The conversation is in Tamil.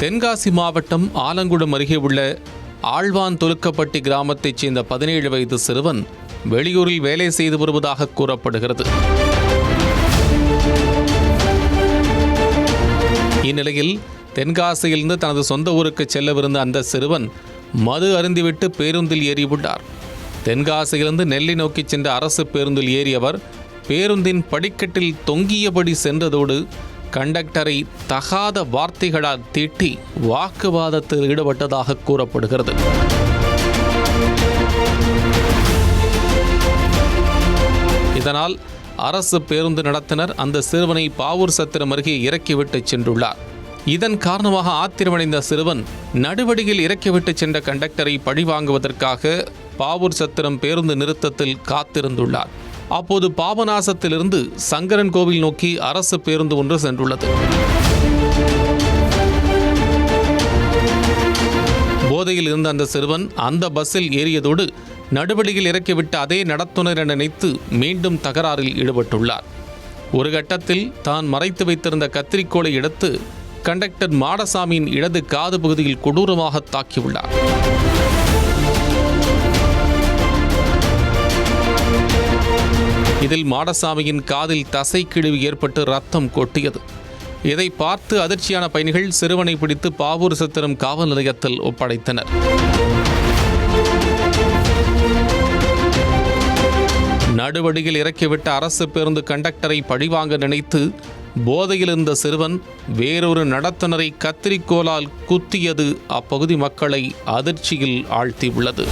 தென்காசி மாவட்டம் ஆலங்குளம் அருகே உள்ள ஆழ்வான் தொலுக்கப்பட்டி கிராமத்தைச் சேர்ந்த 17 வயது சிறுவன் வெளியூரில் வேலை செய்து வருவதாக கூறப்படுகிறது. இந்நிலையில் தென்காசியிலிருந்து தனது சொந்த ஊருக்கு செல்லவிருந்த அந்த சிறுவன் மது அருந்திவிட்டு பேருந்தில் ஏறியுள்ளார். தென்காசியிலிருந்து நெல்லை நோக்கி சென்ற அரசு பேருந்தில் ஏறியவர் பேருந்தின் படிக்கட்டில் தொங்கியபடி சென்றதோடு கண்டக்டரை தகாத வார்த்தைகளால் தீட்டி வாக்குவாதத்தில் ஈடுபட்டதாக கூறப்படுகிறது. இதனால் அரசு பேருந்து நடத்துனர் அந்த சிறுவனை பாவூர் சத்திரம் அருகே இறக்கிவிட்டு சென்றுள்ளார். இதன் காரணமாக ஆத்திரமடைந்த சிறுவன் நடுவடியில் இறக்கிவிட்டு சென்ற கண்டக்டரை பழிவாங்குவதற்காக பாவூர் சத்திரம் பேருந்து நிறுத்தத்தில் காத்திருந்துள்ளார். அப்போது பாபநாசத்திலிருந்து சங்கரன் கோவில் நோக்கி அரசு பேருந்து ஒன்று சென்றுள்ளது. போதையில் இருந்த அந்த சிறுவன் அந்த பஸ்ஸில் ஏறியதோடு நடுவடியில் இறக்கிவிட்ட அதே நடத்துனர் என நினைத்து மீண்டும் தகராறில் ஈடுபட்டுள்ளார். ஒரு கட்டத்தில் தான் மறைத்து வைத்திருந்த கத்திரிக்கோலை எடுத்து கண்டக்டர் மாடசாமியின் இடது காது பகுதியில் கொடூரமாக தாக்கியுள்ளார். இதில் மாடசாமியின் காதில் தசை கிழிவு ஏற்பட்டு ரத்தம் கொட்டியது. இதை பார்த்து அதிர்ச்சியான பயணிகள் சிறுவனை பிடித்து பாவூர் சத்திரம் காவல் நிலையத்தில் ஒப்படைத்தனர். நடுவடியில் இறக்கிவிட்ட அரசு பேருந்து கண்டக்டரை பழிவாங்க நினைத்து போதையில் இருந்த சிறுவன் வேறொரு நடத்துனரை கத்திரிக்கோலால் குத்தியது அப்பகுதி மக்களை அதிர்ச்சியில் ஆழ்த்தியுள்ளது.